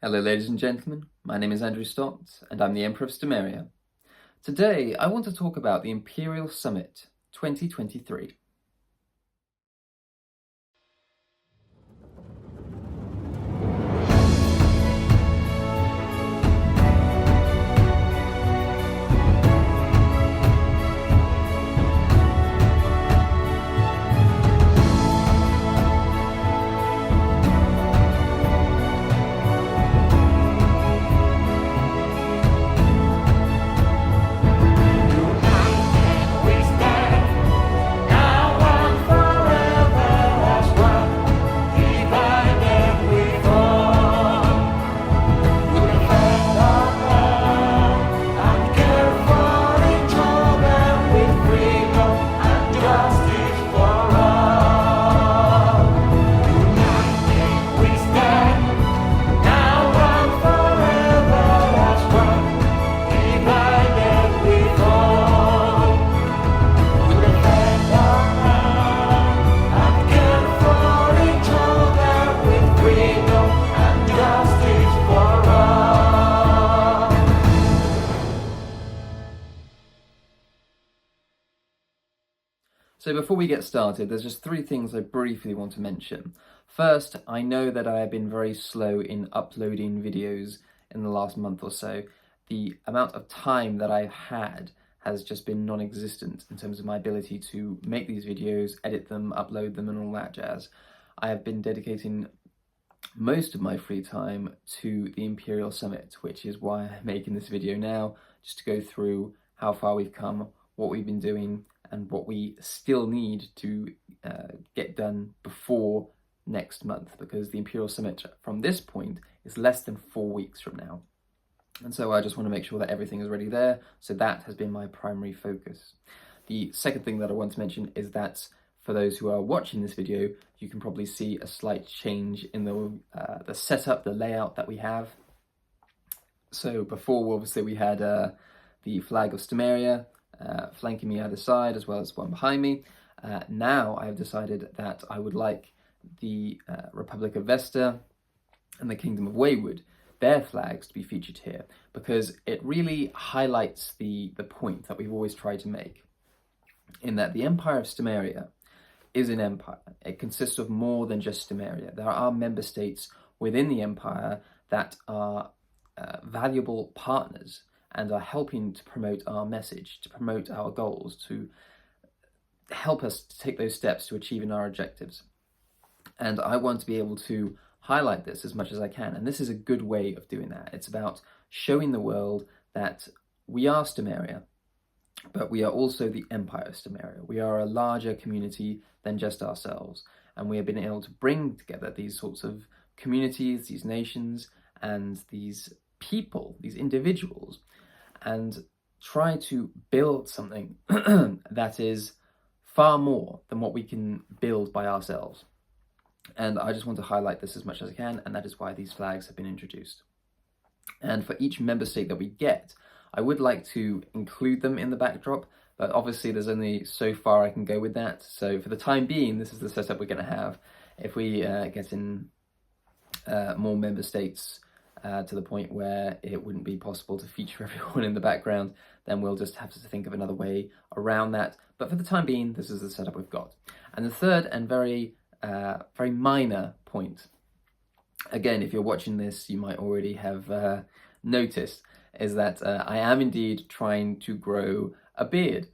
Hello ladies and gentlemen, my name is Andrew Stott and I'm the Emperor of Stomaria. Today I want to talk about the Imperial Summit 2023. So before we get started, there's just three things I briefly want to mention. First, I know that I have been very slow in uploading videos in the last month or so. The amount of time that I've had has just been non-existent in terms of my ability to make these videos, edit them, upload them and all that jazz. I have been dedicating most of my free time to the Imperial Summit, which is why I'm making this video now, just to go through how far we've come, what we've been doing, and what we still need to get done before next month, because the Imperial Summit from this point is less than 4 weeks from now. And so I just want to make sure that everything is ready there, so that has been my primary focus. The second thing that I want to mention is that for those who are watching this video, you can probably see a slight change in the setup, the layout that we have. So before, obviously, we had the flag of Stomaria flanking me either side, as well as one behind me. Now I have decided that I would like the Republic of Vesta and the Kingdom of Wayward, their flags, to be featured here, because it really highlights the point that we've always tried to make, in that the Empire of Stomaria is an empire. It consists of more than just Stomaria. There are member states within the empire that are valuable partners and are helping to promote our message, to promote our goals, to help us to take those steps to achieving our objectives. And I want to be able to highlight this as much as I can. And this is a good way of doing that. It's about showing the world that we are Stomaria, but we are also the Empire of Stomaria. We are a larger community than just ourselves. And we have been able to bring together these sorts of communities, these nations, and these people, these individuals, and try to build something that is far more than what we can build by ourselves. And I just want to highlight this as much as I can, and that is why these flags have been introduced. And for each member state that we get, I would like to include them in the backdrop, but obviously there's only so far I can go with that. So for the time being, this is the setup we're going to have. If we get in more member states to the point where it wouldn't be possible to feature everyone in the background, then we'll just have to think of another way around that. But for the time being, this is the setup we've got. And the third and very minor point, again, if you're watching this, you might already have noticed, is that I am indeed trying to grow a beard.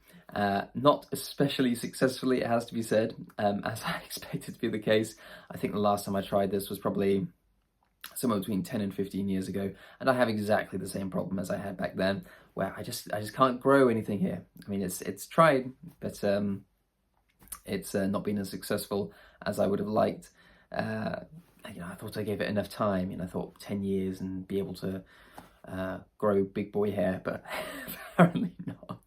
Not especially successfully, it has to be said, as I expected to be the case. I think the last time I tried this was probably somewhere between 10 and 15 years ago, and I have exactly the same problem as I had back then, where I just can't grow anything here. I mean, it's tried, but it's not been as successful as I would have liked. I thought I gave it enough time, I thought 10 years and be able to grow big boy hair, but apparently not.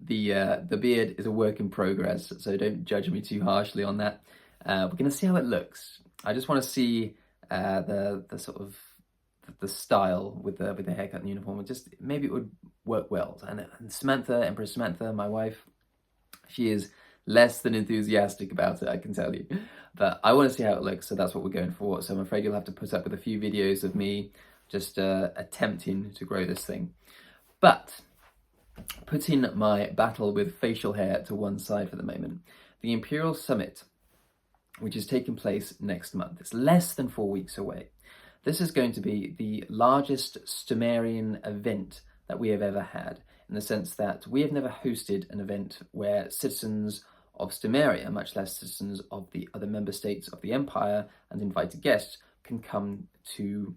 The beard is a work in progress, so don't judge me too harshly on that. We're going to see how it looks. I just want to see the sort of the style with the haircut and uniform. Just maybe it would work well. And Samantha, Empress Samantha, my wife, she is less than enthusiastic about it, I can tell you. But I want to see how it looks, so that's what we're going for. So I'm afraid you'll have to put up with a few videos of me just attempting to grow this thing. But putting my battle with facial hair to one side for the moment, the Imperial Summit, which is taking place next month, it's less than 4 weeks away. This is going to be the largest Stomarian event that we have ever had, in the sense that we have never hosted an event where citizens of Stomaria, much less citizens of the other member states of the Empire and invited guests, can come to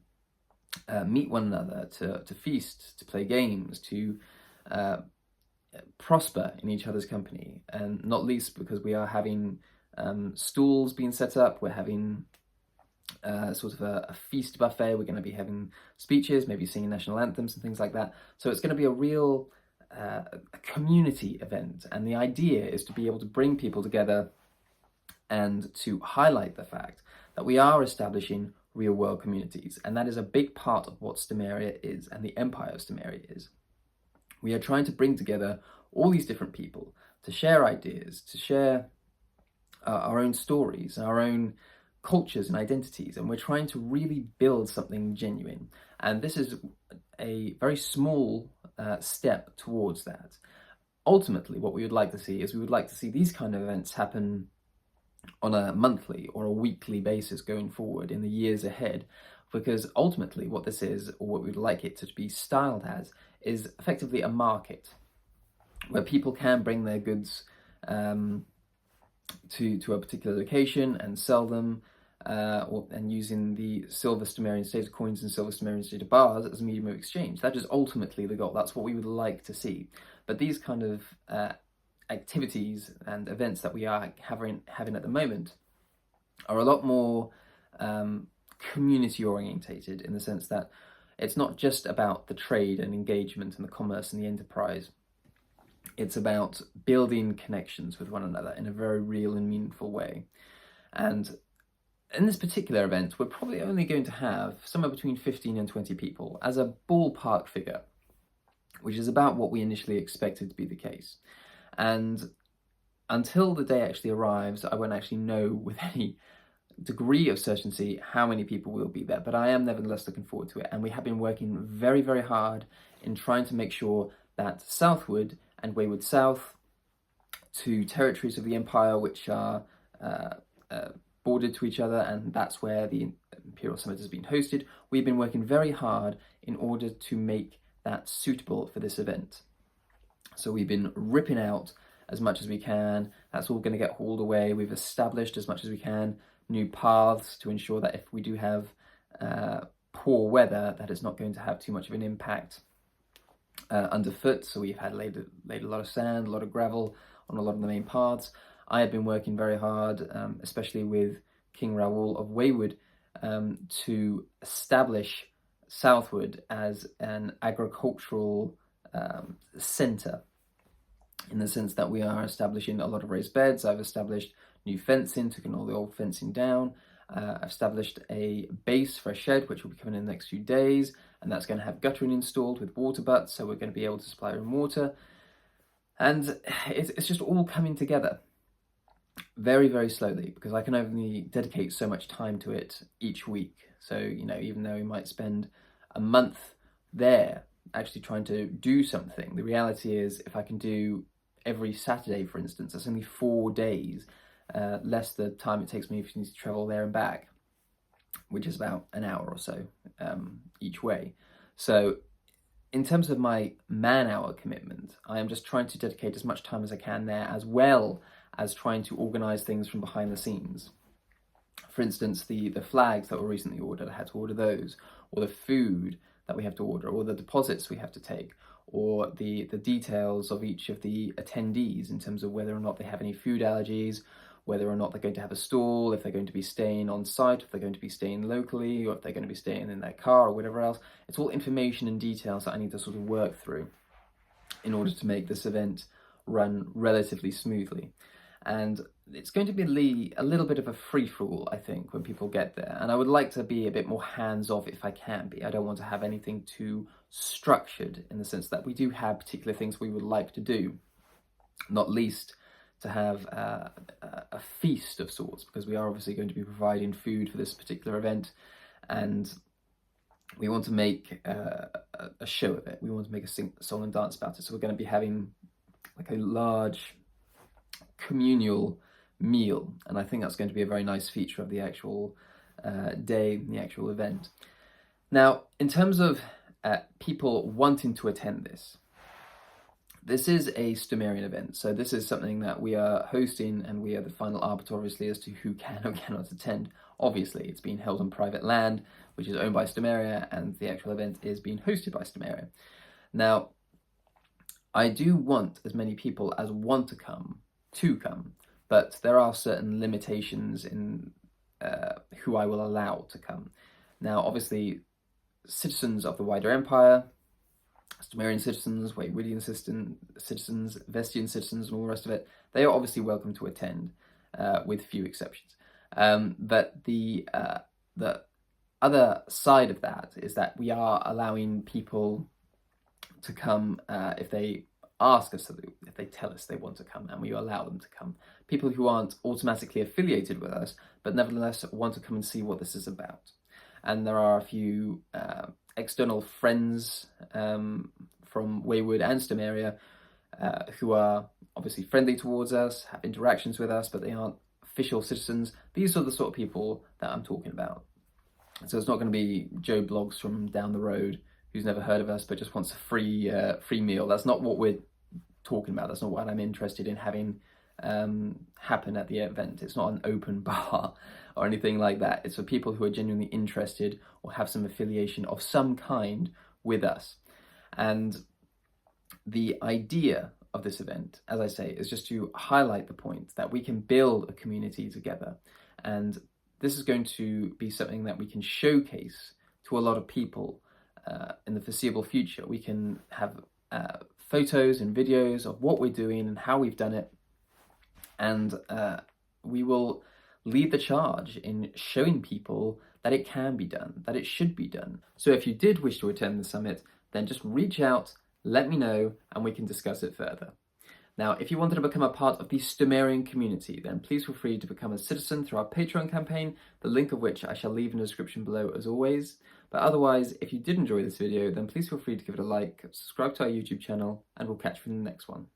meet one another, to feast, to play games, to prosper in each other's company. And not least because we are having stalls being set up, we're having sort of a feast buffet, we're going to be having speeches, maybe singing national anthems and things like that. So it's going to be a real a community event, and the idea is to be able to bring people together and to highlight the fact that we are establishing real world communities, and that is a big part of what Stomaria is and the Empire of Stomaria is. We are trying to bring together all these different people to share ideas, to share our own stories, our own cultures and identities, and we're trying to really build something genuine. And this is a very small step towards that. Ultimately, what we would like to see is we would like to see these kind of events happen on a monthly or a weekly basis going forward in the years ahead, because ultimately what this is, or what we'd like it to be styled as, is effectively a market where people can bring their goods to a particular location and sell them, and using the silver Stomarian state coins and silver Stomarian state bars as a medium of exchange. That is ultimately the goal. That's what we would like to see. But these kind of activities and events that we are having at the moment are a lot more community orientated, in the sense that it's not just about the trade and engagement and the commerce and the enterprise. It's about building connections with one another in a very real and meaningful way. And in this particular event, we're probably only going to have somewhere between 15 and 20 people as a ballpark figure, which is about what we initially expected to be the case. And until the day actually arrives, I won't actually know with any degree of certainty how many people will be there, but I am nevertheless looking forward to it. And we have been working very, very hard in trying to make sure that southward and wayward south to territories of the Empire which are bordered to each other, and that's where the Imperial Summit has been hosted, we've been working very hard in order to make that suitable for this event. So we've been ripping out as much as we can. That's all going to get hauled away. We've established as much as we can new paths to ensure that if we do have poor weather, that it's not going to have too much of an impact underfoot. So we've had laid a lot of sand, a lot of gravel on a lot of the main paths. I have been working very hard, especially with King Raoul of Wayward, to establish southward as an agricultural centre, in the sense that we are establishing a lot of raised beds. I've established new fencing, taken all the old fencing down. I've established a base for a shed, which will be coming in the next few days, and that's going to have guttering installed with water butts, so we're going to be able to supply our own water. And it's just all coming together very, very slowly, because I can only dedicate so much time to it each week. So, you know, even though we might spend a month there actually trying to do something, the reality is if I can do every Saturday, for instance, that's only 4 days, less the time it takes me if you need to travel there and back, which is about an hour or so each way. So in terms of my man-hour commitment, I am just trying to dedicate as much time as I can there, as well as trying to organise things from behind the scenes. For instance, the flags that were recently ordered, I had to order those, or the food that we have to order, or the deposits we have to take, or the details of each of the attendees in terms of whether or not they have any food allergies, whether or not they're going to have a stall, if they're going to be staying on site, if they're going to be staying locally, or if they're going to be staying in their car or whatever else. It's all information and details that I need to sort of work through in order to make this event run relatively smoothly. And it's going to be a little bit of a free-for-all, I think, when people get there. And I would like to be a bit more hands-off if I can be. I don't want to have anything too structured, in the sense that we do have particular things we would like to do, not least to have a feast of sorts, because we are obviously going to be providing food for this particular event, and we want to make a show of it. We want to make a song and dance about it. So we're going to be having like a large communal meal, and I think that's going to be a very nice feature of the actual day, the actual event. Now, in terms of people wanting to attend this is a Stomarian event, so this is something that we are hosting, and we are the final arbiter, obviously, as to who can or cannot attend. Obviously, it's being held on private land, which is owned by Stomaria, and the actual event is being hosted by Stomaria. Now, I do want as many people as want to come, but there are certain limitations in who I will allow to come. Now, obviously, citizens of the wider empire, Stomarian citizens, Waywoodian citizens, Vestian citizens, and all the rest of it, they are obviously welcome to attend, with few exceptions. But the other side of that is that we are allowing people to come if they ask us to, if they tell us they want to come, and we allow them to come. People who aren't automatically affiliated with us, but nevertheless want to come and see what this is about. And there are a few external friends from Waywood and Stomaria who are obviously friendly towards us, have interactions with us, but they aren't official citizens. These are the sort of people that I'm talking about. So it's not going to be Joe Blogs from down the road who's never heard of us but just wants a free meal. That's not what we're talking about. That's not what I'm interested in having happen at the event. It's not an open bar or anything like that. It's for people who are genuinely interested or have some affiliation of some kind with us. And the idea of this event, as I say, is just to highlight the point that we can build a community together. And this is going to be something that we can showcase to a lot of people in the foreseeable future. We can have photos and videos of what we're doing and how we've done it. And we will lead the charge in showing people that it can be done, that it should be done. So if you did wish to attend the summit, then just reach out, let me know, and we can discuss it further. Now, if you wanted to become a part of the Stomarian community, then please feel free to become a citizen through our Patreon campaign, the link of which I shall leave in the description below as always. But otherwise, if you did enjoy this video, then please feel free to give it a like, subscribe to our YouTube channel, and we'll catch you in the next one.